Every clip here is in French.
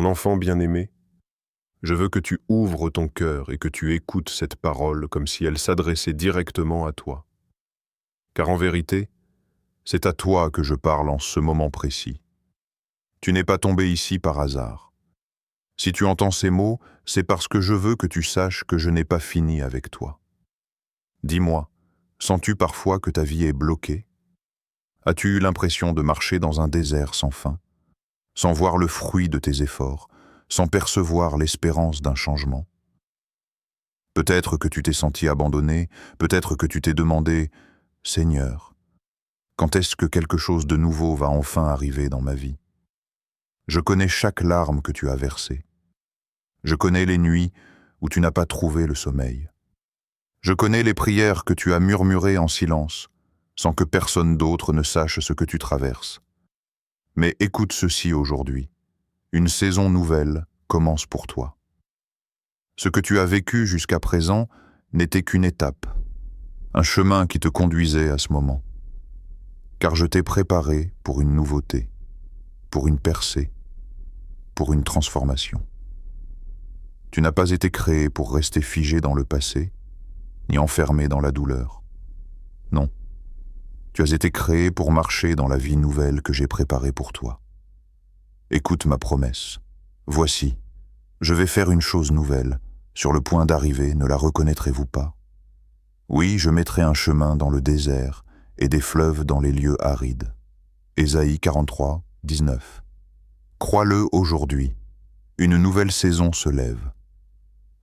Mon enfant bien-aimé, je veux que tu ouvres ton cœur et que tu écoutes cette parole comme si elle s'adressait directement à toi. Car en vérité, c'est à toi que je parle en ce moment précis. Tu n'es pas tombé ici par hasard. Si tu entends ces mots, c'est parce que je veux que tu saches que je n'ai pas fini avec toi. Dis-moi, sens-tu parfois que ta vie est bloquée? As-tu eu l'impression de marcher dans un désert sans fin, sans voir le fruit de tes efforts, sans percevoir l'espérance d'un changement? Peut-être que tu t'es senti abandonné, peut-être que tu t'es demandé « Seigneur, quand est-ce que quelque chose de nouveau va enfin arriver dans ma vie ?» Je connais chaque larme que tu as versée. Je connais les nuits où tu n'as pas trouvé le sommeil. Je connais les prières que tu as murmurées en silence, sans que personne d'autre ne sache ce que tu traverses. Mais écoute ceci aujourd'hui. Une saison nouvelle commence pour toi. Ce que tu as vécu jusqu'à présent n'était qu'une étape, un chemin qui te conduisait à ce moment. Car je t'ai préparé pour une nouveauté, pour une percée, pour une transformation. Tu n'as pas été créé pour rester figé dans le passé, ni enfermé dans la douleur. Non, tu as été créé pour marcher dans la vie nouvelle que j'ai préparée pour toi. Écoute ma promesse. Voici, je vais faire une chose nouvelle. Sur le point d'arriver, ne la reconnaîtrez-vous pas? Oui, je mettrai un chemin dans le désert et des fleuves dans les lieux arides. Ésaïe 43, 19. Crois-le aujourd'hui, une nouvelle saison se lève.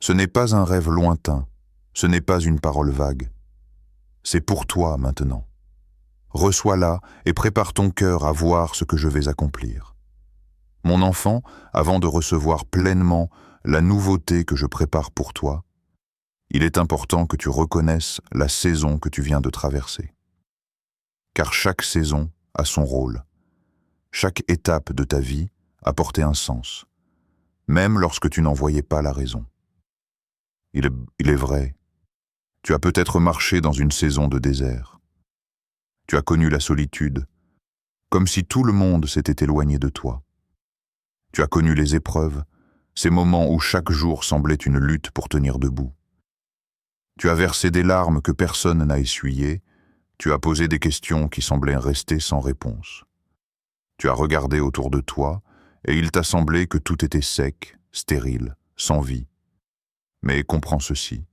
Ce n'est pas un rêve lointain, ce n'est pas une parole vague. C'est pour toi maintenant. Reçois-la et prépare ton cœur à voir ce que je vais accomplir. Mon enfant, avant de recevoir pleinement la nouveauté que je prépare pour toi, il est important que tu reconnaisses la saison que tu viens de traverser. Car chaque saison a son rôle. Chaque étape de ta vie apportait un sens, même lorsque tu n'en voyais pas la raison. Il est vrai, tu as peut-être marché dans une saison de désert. Tu as connu la solitude, comme si tout le monde s'était éloigné de toi. Tu as connu les épreuves, ces moments où chaque jour semblait une lutte pour tenir debout. Tu as versé des larmes que personne n'a essuyées, tu as posé des questions qui semblaient rester sans réponse. Tu as regardé autour de toi, et il t'a semblé que tout était sec, stérile, sans vie. Mais comprends ceci.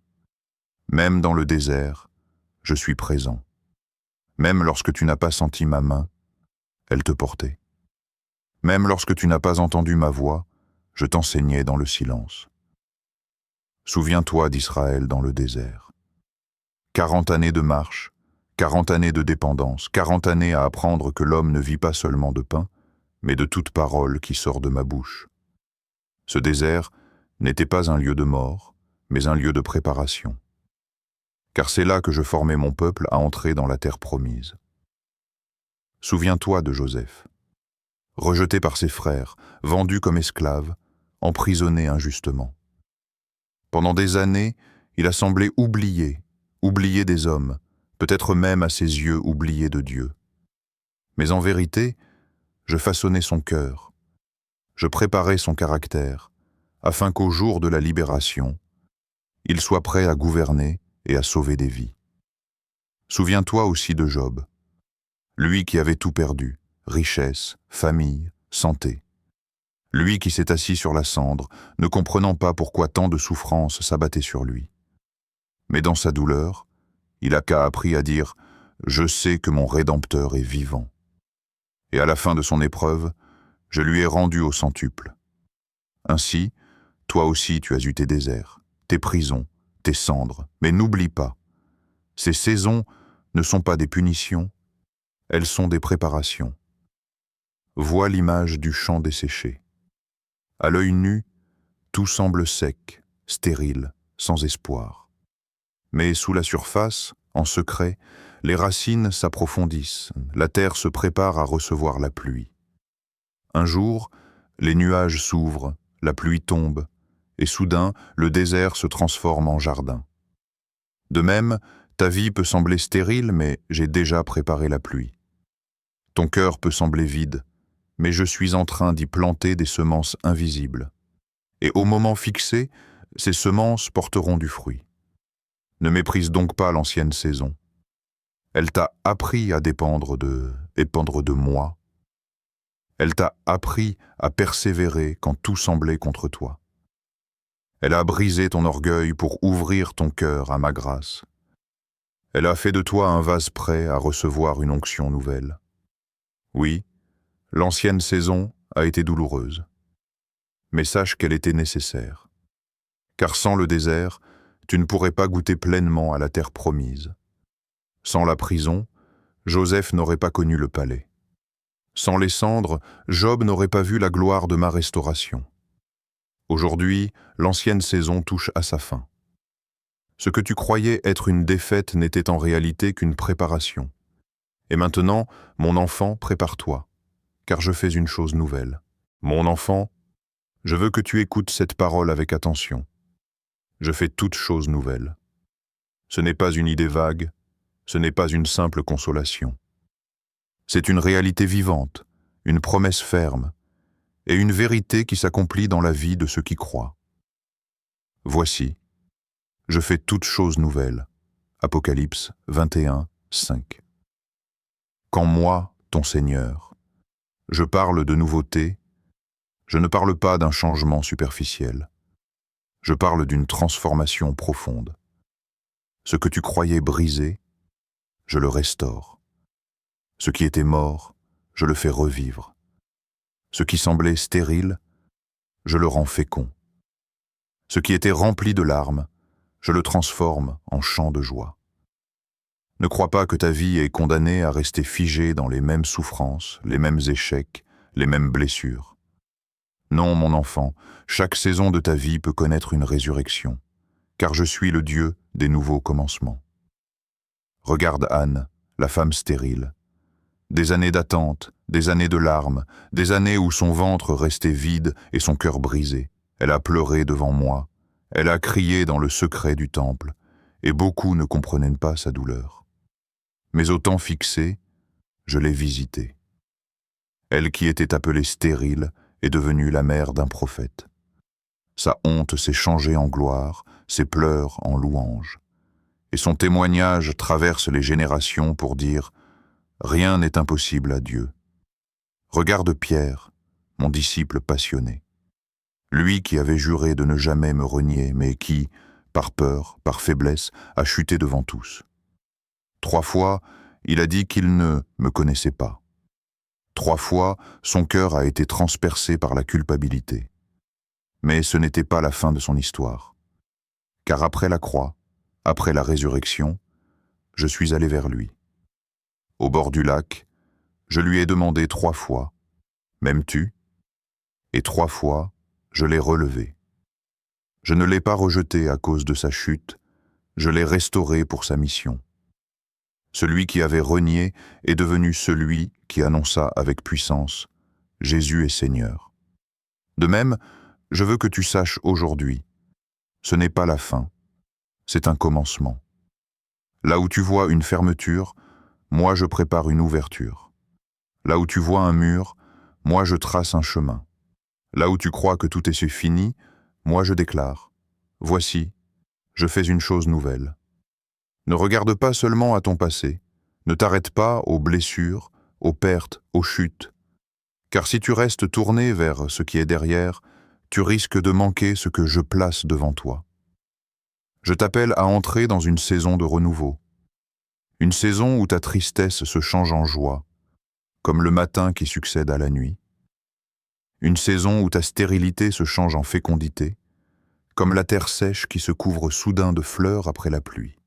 Même dans le désert, je suis présent. Même lorsque tu n'as pas senti ma main, elle te portait. Même lorsque tu n'as pas entendu ma voix, je t'enseignais dans le silence. Souviens-toi d'Israël dans le désert. 40 années de marche, 40 années de dépendance, 40 années à apprendre que l'homme ne vit pas seulement de pain, mais de toute parole qui sort de ma bouche. Ce désert n'était pas un lieu de mort, mais un lieu de préparation. Car c'est là que je formais mon peuple à entrer dans la terre promise. Souviens-toi de Joseph. Rejeté par ses frères, vendu comme esclave, emprisonné injustement. Pendant des années, il a semblé oublié des hommes, peut-être même à ses yeux oublié de Dieu. Mais en vérité, je façonnais son cœur, je préparais son caractère, afin qu'au jour de la libération, il soit prêt à gouverner et à sauver des vies. Souviens-toi aussi de Job, lui qui avait tout perdu, richesse, famille, santé. Lui qui s'est assis sur la cendre, ne comprenant pas pourquoi tant de souffrances s'abattaient sur lui. Mais dans sa douleur, il a qu'à appris à dire « Je sais que mon Rédempteur est vivant ». Et à la fin de son épreuve, je lui ai rendu au centuple. Ainsi, toi aussi tu as eu tes déserts, tes prisons, tes cendres, mais n'oublie pas, ces saisons ne sont pas des punitions, elles sont des préparations. Vois l'image du champ desséché. À l'œil nu, tout semble sec, stérile, sans espoir. Mais sous la surface, en secret, les racines s'approfondissent, la terre se prépare à recevoir la pluie. Un jour, les nuages s'ouvrent, la pluie tombe, et soudain, le désert se transforme en jardin. De même, ta vie peut sembler stérile, mais j'ai déjà préparé la pluie. Ton cœur peut sembler vide, mais je suis en train d'y planter des semences invisibles. Et au moment fixé, ces semences porteront du fruit. Ne méprise donc pas l'ancienne saison. Elle t'a appris à dépendre de moi. Elle t'a appris à persévérer quand tout semblait contre toi. Elle a brisé ton orgueil pour ouvrir ton cœur à ma grâce. Elle a fait de toi un vase prêt à recevoir une onction nouvelle. Oui, l'ancienne saison a été douloureuse. Mais sache qu'elle était nécessaire. Car sans le désert, tu ne pourrais pas goûter pleinement à la terre promise. Sans la prison, Joseph n'aurait pas connu le palais. Sans les cendres, Job n'aurait pas vu la gloire de ma restauration. Aujourd'hui, l'ancienne saison touche à sa fin. Ce que tu croyais être une défaite n'était en réalité qu'une préparation. Et maintenant, mon enfant, prépare-toi, car je fais une chose nouvelle. Mon enfant, je veux que tu écoutes cette parole avec attention. Je fais toute chose nouvelle. Ce n'est pas une idée vague, ce n'est pas une simple consolation. C'est une réalité vivante, une promesse ferme, et une vérité qui s'accomplit dans la vie de ceux qui croient. Voici, je fais toute chose nouvelle. Apocalypse 21, 5. Quand moi, ton Seigneur, je parle de nouveauté, je ne parle pas d'un changement superficiel. Je parle d'une transformation profonde. Ce que tu croyais brisé, je le restaure. Ce qui était mort, je le fais revivre. Ce qui semblait stérile, je le rends fécond. Ce qui était rempli de larmes, je le transforme en chant de joie. Ne crois pas que ta vie est condamnée à rester figée dans les mêmes souffrances, les mêmes échecs, les mêmes blessures. Non, mon enfant, chaque saison de ta vie peut connaître une résurrection, car je suis le Dieu des nouveaux commencements. Regarde Anne, la femme stérile. Des années d'attente, des années de larmes, des années où son ventre restait vide et son cœur brisé. Elle a pleuré devant moi, elle a crié dans le secret du temple, et beaucoup ne comprenaient pas sa douleur. Mais au temps fixé, je l'ai visitée. Elle qui était appelée stérile est devenue la mère d'un prophète. Sa honte s'est changée en gloire, ses pleurs en louanges. Et son témoignage traverse les générations pour dire « Rien n'est impossible à Dieu ». Regarde Pierre, mon disciple passionné. Lui qui avait juré de ne jamais me renier, mais qui, par peur, par faiblesse, a chuté devant tous. 3 fois, il a dit qu'il ne me connaissait pas. 3 fois, son cœur a été transpercé par la culpabilité. Mais ce n'était pas la fin de son histoire. Car après la croix, après la résurrection, je suis allé vers lui. Au bord du lac, je lui ai demandé 3 fois, « M'aimes-tu » Et 3 fois, je l'ai relevé. Je ne l'ai pas rejeté à cause de sa chute, je l'ai restauré pour sa mission. Celui qui avait renié est devenu celui qui annonça avec puissance « Jésus est Seigneur ». De même, je veux que tu saches aujourd'hui, ce n'est pas la fin, c'est un commencement. Là où tu vois une fermeture, moi je prépare une ouverture. Là où tu vois un mur, moi je trace un chemin. Là où tu crois que tout est fini, moi je déclare « Voici, je fais une chose nouvelle ». Ne regarde pas seulement à ton passé, ne t'arrête pas aux blessures, aux pertes, aux chutes. Car si tu restes tourné vers ce qui est derrière, tu risques de manquer ce que je place devant toi. Je t'appelle à entrer dans une saison de renouveau. Une saison où ta tristesse se change en joie, comme le matin qui succède à la nuit. Une saison où ta stérilité se change en fécondité, comme la terre sèche qui se couvre soudain de fleurs après la pluie.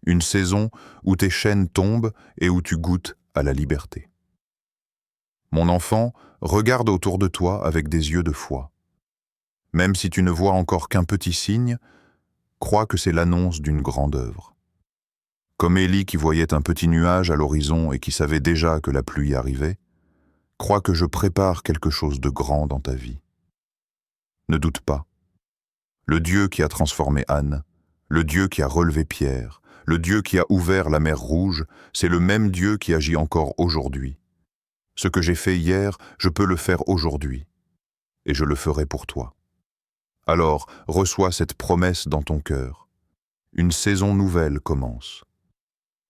Une saison où tes chaînes tombent et où tu goûtes à la liberté. Mon enfant, regarde autour de toi avec des yeux de foi. Même si tu ne vois encore qu'un petit signe, crois que c'est l'annonce d'une grande œuvre. Comme Élie qui voyait un petit nuage à l'horizon et qui savait déjà que la pluie arrivait, crois que je prépare quelque chose de grand dans ta vie. Ne doute pas. Le Dieu qui a transformé Anne, le Dieu qui a relevé Pierre, le Dieu qui a ouvert la mer Rouge, c'est le même Dieu qui agit encore aujourd'hui. Ce que j'ai fait hier, je peux le faire aujourd'hui, et je le ferai pour toi. Alors, reçois cette promesse dans ton cœur. Une saison nouvelle commence.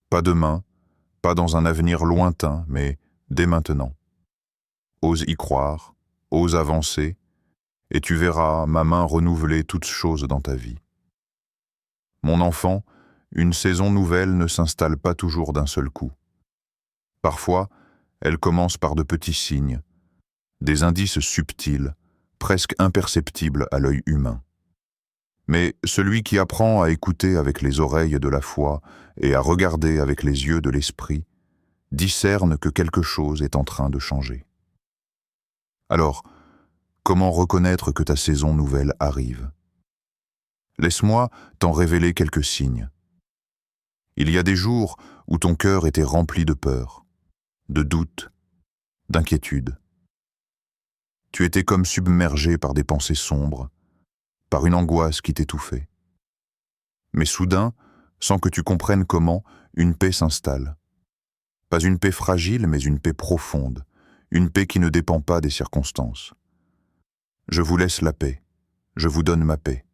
Pas demain, pas dans un avenir lointain, mais dès maintenant. Ose y croire, ose avancer, et tu verras ma main renouveler toutes choses dans ta vie. Mon enfant, une saison nouvelle ne s'installe pas toujours d'un seul coup. Parfois, elle commence par de petits signes, des indices subtils, presque imperceptibles à l'œil humain. Mais celui qui apprend à écouter avec les oreilles de la foi et à regarder avec les yeux de l'esprit, discerne que quelque chose est en train de changer. Alors, comment reconnaître que ta saison nouvelle arrive? Laisse-moi t'en révéler quelques signes. Il y a des jours où ton cœur était rempli de peur, de doute, d'inquiétude. Tu étais comme submergé par des pensées sombres, par une angoisse qui t'étouffait. Mais soudain, sans que tu comprennes comment, une paix s'installe. Pas une paix fragile, mais une paix profonde, une paix qui ne dépend pas des circonstances. Je vous laisse la paix, je vous donne ma paix.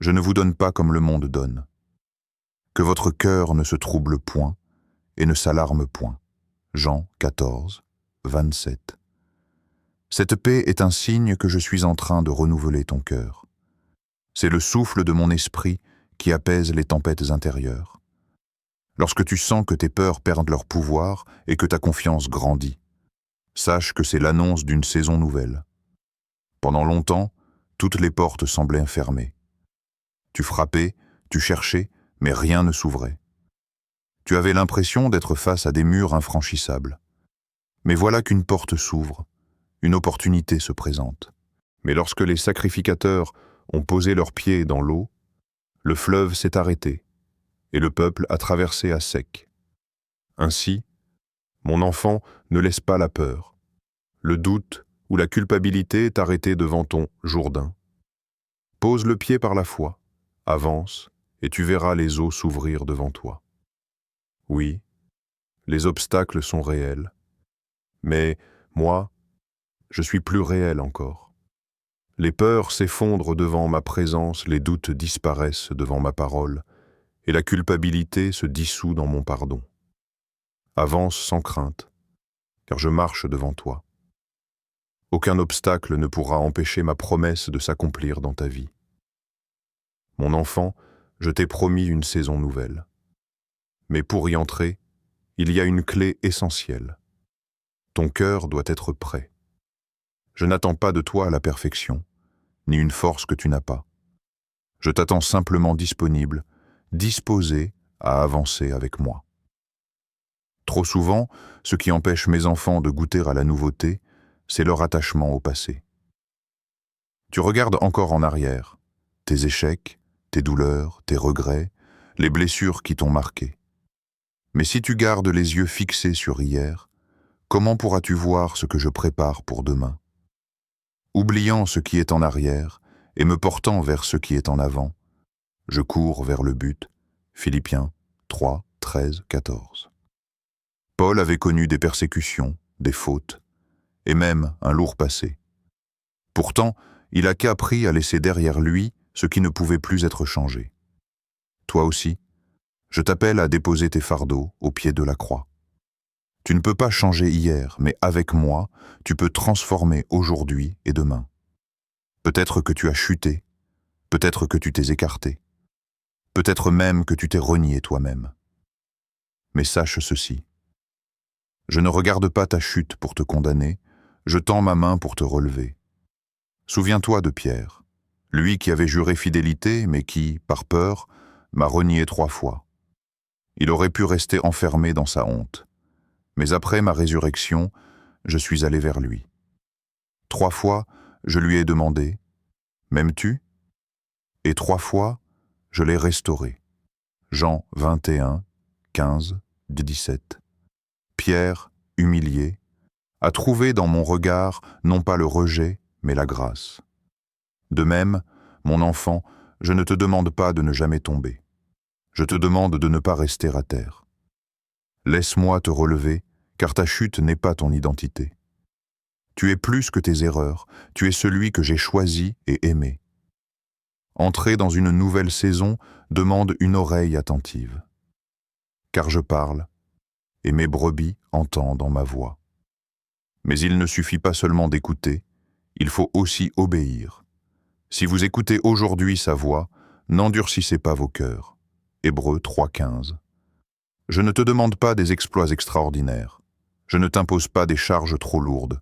Je ne vous donne pas comme le monde donne. Que votre cœur ne se trouble point et ne s'alarme point. Jean 14, 27. Cette paix est un signe que je suis en train de renouveler ton cœur. C'est le souffle de mon esprit qui apaise les tempêtes intérieures. Lorsque tu sens que tes peurs perdent leur pouvoir et que ta confiance grandit, sache que c'est l'annonce d'une saison nouvelle. Pendant longtemps, toutes les portes semblaient fermées. Tu frappais, tu cherchais, mais rien ne s'ouvrait. Tu avais l'impression d'être face à des murs infranchissables. Mais voilà qu'une porte s'ouvre, une opportunité se présente. Mais lorsque les sacrificateurs ont posé leurs pieds dans l'eau, le fleuve s'est arrêté, et le peuple a traversé à sec. Ainsi, mon enfant, ne laisse pas la peur, le doute ou la culpabilité t'arrêter devant ton Jourdain. Pose le pied par la foi, avance, et tu verras les eaux s'ouvrir devant toi. Oui, les obstacles sont réels, mais moi, je suis plus réel encore. Les peurs s'effondrent devant ma présence, les doutes disparaissent devant ma parole, et la culpabilité se dissout dans mon pardon. Avance sans crainte, car je marche devant toi. Aucun obstacle ne pourra empêcher ma promesse de s'accomplir dans ta vie. Mon enfant, je t'ai promis une saison nouvelle. Mais pour y entrer, il y a une clé essentielle. Ton cœur doit être prêt. Je n'attends pas de toi la perfection, ni une force que tu n'as pas. Je t'attends simplement disponible, disposé à avancer avec moi. Trop souvent, ce qui empêche mes enfants de goûter à la nouveauté, c'est leur attachement au passé. Tu regardes encore en arrière, tes échecs, tes douleurs, tes regrets, les blessures qui t'ont marqué. Mais si tu gardes les yeux fixés sur hier, comment pourras-tu voir ce que je prépare pour demain? Oubliant ce qui est en arrière et me portant vers ce qui est en avant, je cours vers le but. Philippiens 3, 13, 14. Paul avait connu des persécutions, des fautes, et même un lourd passé. Pourtant, il a qu'appris à laisser derrière lui ce qui ne pouvait plus être changé. Toi aussi, je t'appelle à déposer tes fardeaux au pied de la croix. Tu ne peux pas changer hier, mais avec moi, tu peux transformer aujourd'hui et demain. Peut-être que tu as chuté, peut-être que tu t'es écarté, peut-être même que tu t'es renié toi-même. Mais sache ceci. Je ne regarde pas ta chute pour te condamner, je tends ma main pour te relever. Souviens-toi de Pierre, lui qui avait juré fidélité, mais qui, par peur, m'a renié 3 fois. Il aurait pu rester enfermé dans sa honte. Mais après ma résurrection, je suis allé vers lui. 3 fois, je lui ai demandé « M'aimes-tu » Et 3 fois, je l'ai restauré. Jean 21, 15, 17. Pierre, humilié, a trouvé dans mon regard non pas le rejet, mais la grâce. De même, mon enfant, je ne te demande pas de ne jamais tomber. Je te demande de ne pas rester à terre. Laisse-moi te relever, car ta chute n'est pas ton identité. Tu es plus que tes erreurs, tu es celui que j'ai choisi et aimé. Entrer dans une nouvelle saison demande une oreille attentive. Car je parle, et mes brebis entendent ma voix. Mais il ne suffit pas seulement d'écouter, il faut aussi obéir. Si vous écoutez aujourd'hui sa voix, n'endurcissez pas vos cœurs. Hébreux 3,15. Je ne te demande pas des exploits extraordinaires. Je ne t'impose pas des charges trop lourdes.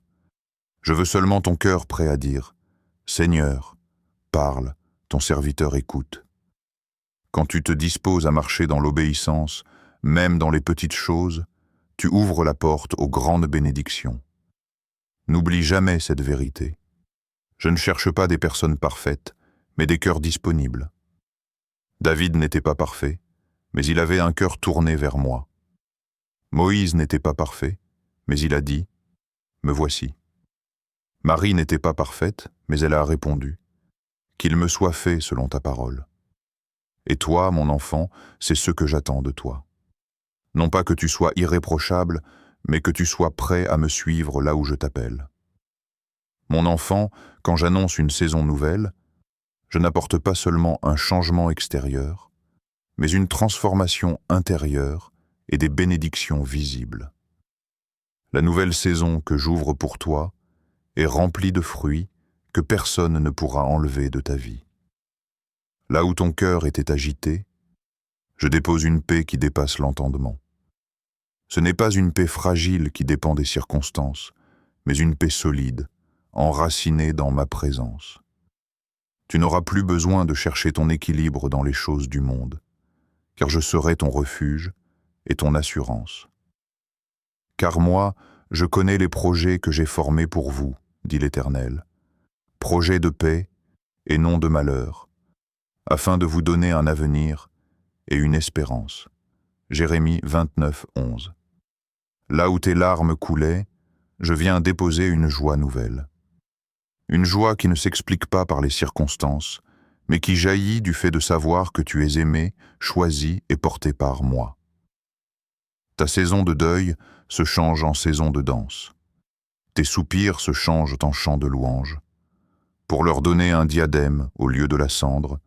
Je veux seulement ton cœur prêt à dire « Seigneur, parle, ton serviteur écoute ». Quand tu te disposes à marcher dans l'obéissance, même dans les petites choses, tu ouvres la porte aux grandes bénédictions. N'oublie jamais cette vérité. Je ne cherche pas des personnes parfaites, mais des cœurs disponibles. David n'était pas parfait, mais il avait un cœur tourné vers moi. Moïse n'était pas parfait, mais il a dit « Me voici ». Marie n'était pas parfaite, mais elle a répondu « Qu'il me soit fait selon ta parole ». Et toi, mon enfant, c'est ce que j'attends de toi. Non pas que tu sois irréprochable, mais que tu sois prêt à me suivre là où je t'appelle. Mon enfant, quand j'annonce une saison nouvelle, je n'apporte pas seulement un changement extérieur, mais une transformation intérieure et des bénédictions visibles. La nouvelle saison que j'ouvre pour toi est remplie de fruits que personne ne pourra enlever de ta vie. Là où ton cœur était agité, je dépose une paix qui dépasse l'entendement. Ce n'est pas une paix fragile qui dépend des circonstances, mais une paix solide, enracinée dans ma présence. Tu n'auras plus besoin de chercher ton équilibre dans les choses du monde, car je serai ton refuge et ton assurance. Car moi, je connais les projets que j'ai formés pour vous, dit l'Éternel, projets de paix et non de malheur, afin de vous donner un avenir et une espérance. Jérémie 29, 11. Là où tes larmes coulaient, je viens déposer une joie nouvelle. Une joie qui ne s'explique pas par les circonstances, mais qui jaillit du fait de savoir que tu es aimé, choisi et porté par moi. Ta saison de deuil se change en saison de danse. Tes soupirs se changent en chants de louange. Pour leur donner un diadème au lieu de la cendre,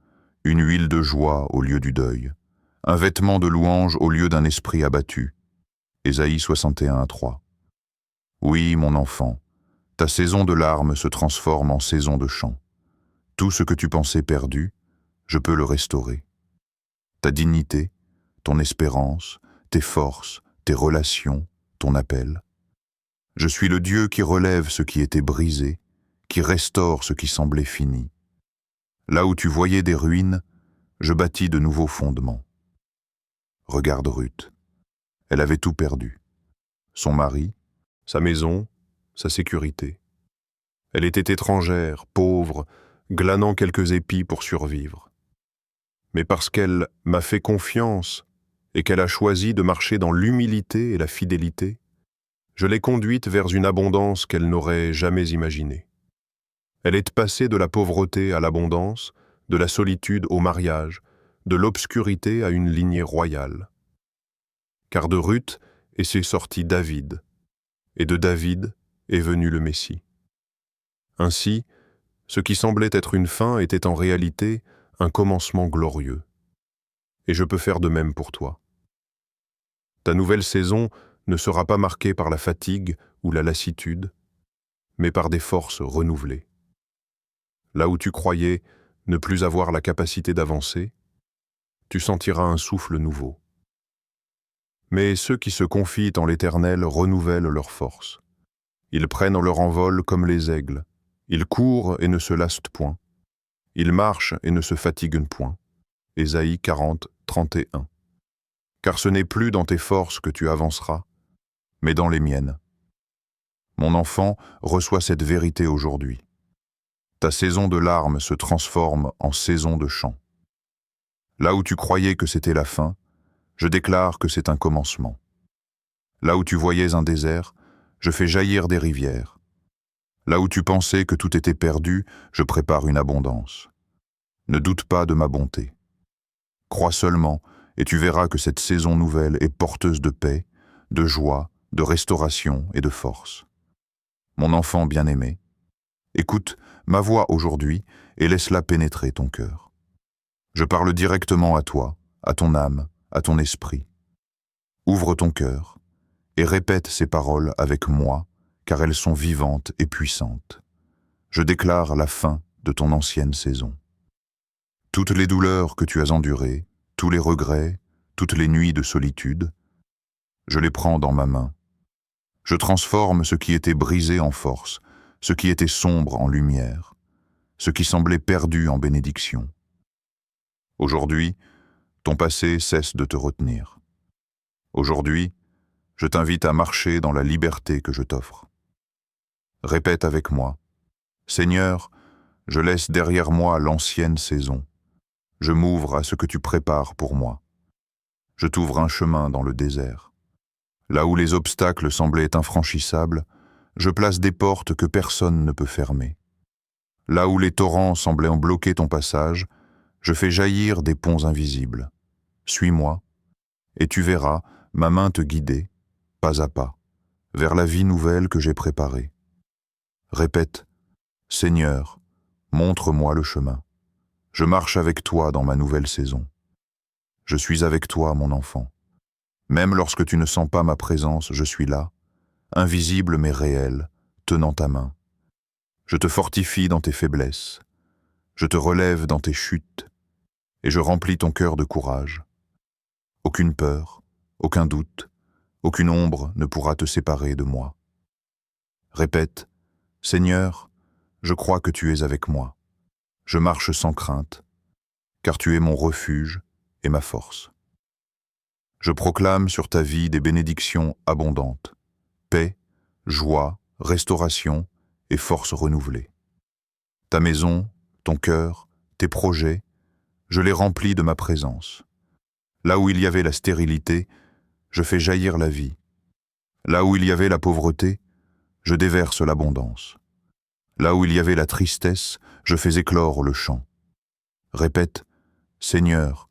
une huile de joie au lieu du deuil, un vêtement de louange au lieu d'un esprit abattu. Ésaïe 61, 3. Oui, mon enfant, ta saison de larmes se transforme en saison de chant. Tout ce que tu pensais perdu, je peux le restaurer. Ta dignité, ton espérance, tes forces, tes relations, ton appel. Je suis le Dieu qui relève ce qui était brisé, qui restaure ce qui semblait fini. Là où tu voyais des ruines, je bâtis de nouveaux fondements. Regarde Ruth. Elle avait tout perdu. Son mari, sa maison, sa sécurité. Elle était étrangère, pauvre, glanant quelques épis pour survivre. Mais parce qu'elle m'a fait confiance et qu'elle a choisi de marcher dans l'humilité et la fidélité, je l'ai conduite vers une abondance qu'elle n'aurait jamais imaginée. Elle est passée de la pauvreté à l'abondance, de la solitude au mariage, de l'obscurité à une lignée royale. Car de Ruth est sorti David, et de David est venu le Messie. Ainsi, ce qui semblait être une fin était en réalité un commencement glorieux. Et je peux faire de même pour toi. Ta nouvelle saison ne sera pas marquée par la fatigue ou la lassitude, mais par des forces renouvelées. Là où tu croyais ne plus avoir la capacité d'avancer, tu sentiras un souffle nouveau. Mais ceux qui se confient en l'Éternel renouvellent leurs forces. Ils prennent leur envol comme les aigles. Ils courent et ne se lassent point. Ils marchent et ne se fatiguent point. Ésaïe 40, 31. Car ce n'est plus dans tes forces que tu avanceras, mais dans les miennes. Mon enfant, reçois cette vérité aujourd'hui. Ta saison de larmes se transforme en saison de chant. Là où tu croyais que c'était la fin, je déclare que c'est un commencement. Là où tu voyais un désert, je fais jaillir des rivières. Là où tu pensais que tout était perdu, je prépare une abondance. Ne doute pas de ma bonté. Crois seulement, et tu verras que cette saison nouvelle est porteuse de paix, de joie de restauration et de force. Mon enfant bien-aimé, écoute ma voix aujourd'hui et laisse-la pénétrer ton cœur. Je parle directement à toi, à ton âme, à ton esprit. Ouvre ton cœur et répète ces paroles avec moi, car elles sont vivantes et puissantes. Je déclare la fin de ton ancienne saison. Toutes les douleurs que tu as endurées, tous les regrets, toutes les nuits de solitude, je les prends dans ma main. Je transforme ce qui était brisé en force, ce qui était sombre en lumière, ce qui semblait perdu en bénédiction. Aujourd'hui, ton passé cesse de te retenir. Aujourd'hui, je t'invite à marcher dans la liberté que je t'offre. Répète avec moi, Seigneur, je laisse derrière moi l'ancienne saison. Je m'ouvre à ce que tu prépares pour moi. Je t'ouvre un chemin dans le désert. Là où les obstacles semblaient infranchissables, je place des portes que personne ne peut fermer. Là où les torrents semblaient en bloquer ton passage, je fais jaillir des ponts invisibles. Suis-moi, et tu verras ma main te guider, pas à pas, vers la vie nouvelle que j'ai préparée. Répète, Seigneur, montre-moi le chemin. Je marche avec toi dans ma nouvelle saison. Je suis avec toi, mon enfant. Même lorsque tu ne sens pas ma présence, je suis là, invisible mais réel, tenant ta main. Je te fortifie dans tes faiblesses. Je te relève dans tes chutes, et je remplis ton cœur de courage. Aucune peur, aucun doute, aucune ombre ne pourra te séparer de moi. Répète, Seigneur, je crois que tu es avec moi. Je marche sans crainte, car tu es mon refuge et ma force. Je proclame sur ta vie des bénédictions abondantes, paix, joie, restauration et force renouvelée. Ta maison, ton cœur, tes projets, je les remplis de ma présence. Là où il y avait la stérilité, je fais jaillir la vie. Là où il y avait la pauvreté, je déverse l'abondance. Là où il y avait la tristesse, je fais éclore le chant. Répète, Seigneur,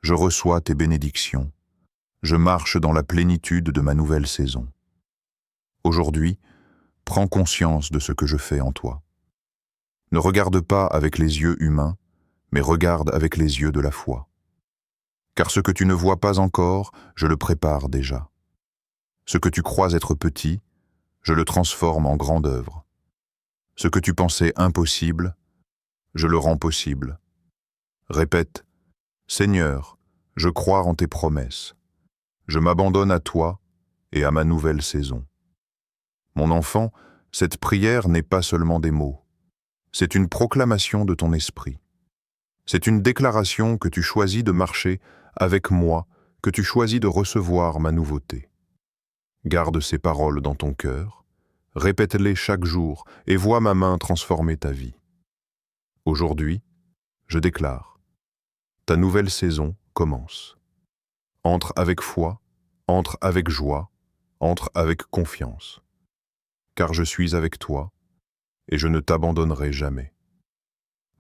je reçois tes bénédictions. Je marche dans la plénitude de ma nouvelle saison. Aujourd'hui, prends conscience de ce que je fais en toi. Ne regarde pas avec les yeux humains, mais regarde avec les yeux de la foi. Car ce que tu ne vois pas encore, je le prépare déjà. Ce que tu crois être petit, je le transforme en grande œuvre. Ce que tu pensais impossible, je le rends possible. Répète, Seigneur, je crois en tes promesses. Je m'abandonne à toi et à ma nouvelle saison. Mon enfant, cette prière n'est pas seulement des mots. C'est une proclamation de ton esprit. C'est une déclaration que tu choisis de marcher avec moi, que tu choisis de recevoir ma nouveauté. Garde ces paroles dans ton cœur, répète-les chaque jour et vois ma main transformer ta vie. Aujourd'hui, je déclare, ta nouvelle saison commence. Entre avec foi, entre avec joie, entre avec confiance. Car je suis avec toi et je ne t'abandonnerai jamais.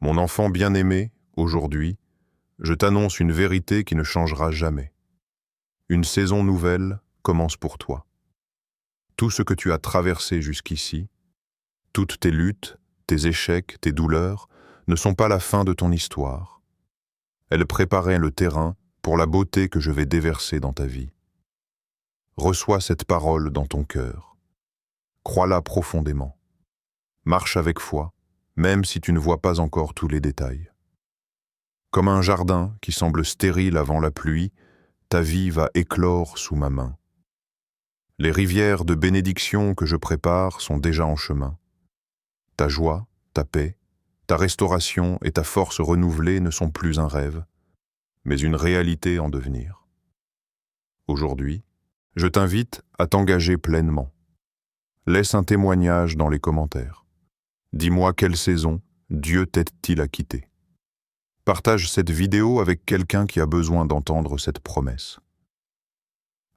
Mon enfant bien-aimé, aujourd'hui, je t'annonce une vérité qui ne changera jamais. Une saison nouvelle commence pour toi. Tout ce que tu as traversé jusqu'ici, toutes tes luttes, tes échecs, tes douleurs, ne sont pas la fin de ton histoire. Elles préparaient le terrain pour la beauté que je vais déverser dans ta vie. Reçois cette parole dans ton cœur. Crois-la profondément. Marche avec foi, même si tu ne vois pas encore tous les détails. Comme un jardin qui semble stérile avant la pluie, ta vie va éclore sous ma main. Les rivières de bénédiction que je prépare sont déjà en chemin. Ta joie, ta paix, ta restauration et ta force renouvelée ne sont plus un rêve, mais une réalité en devenir. Aujourd'hui, je t'invite à t'engager pleinement. Laisse un témoignage dans les commentaires. Dis-moi quelle saison Dieu t'aide-t-il à quitter. Partage cette vidéo avec quelqu'un qui a besoin d'entendre cette promesse.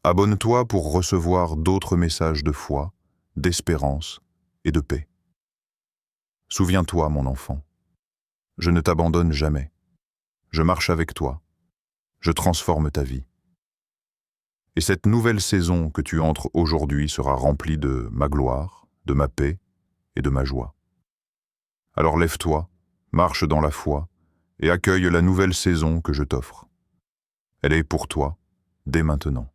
Abonne-toi pour recevoir d'autres messages de foi, d'espérance et de paix. Souviens-toi, mon enfant, je ne t'abandonne jamais. Je marche avec toi. Je transforme ta vie. Et cette nouvelle saison que tu entres aujourd'hui sera remplie de ma gloire, de ma paix et de ma joie. Alors lève-toi, marche dans la foi et accueille la nouvelle saison que je t'offre. Elle est pour toi, dès maintenant.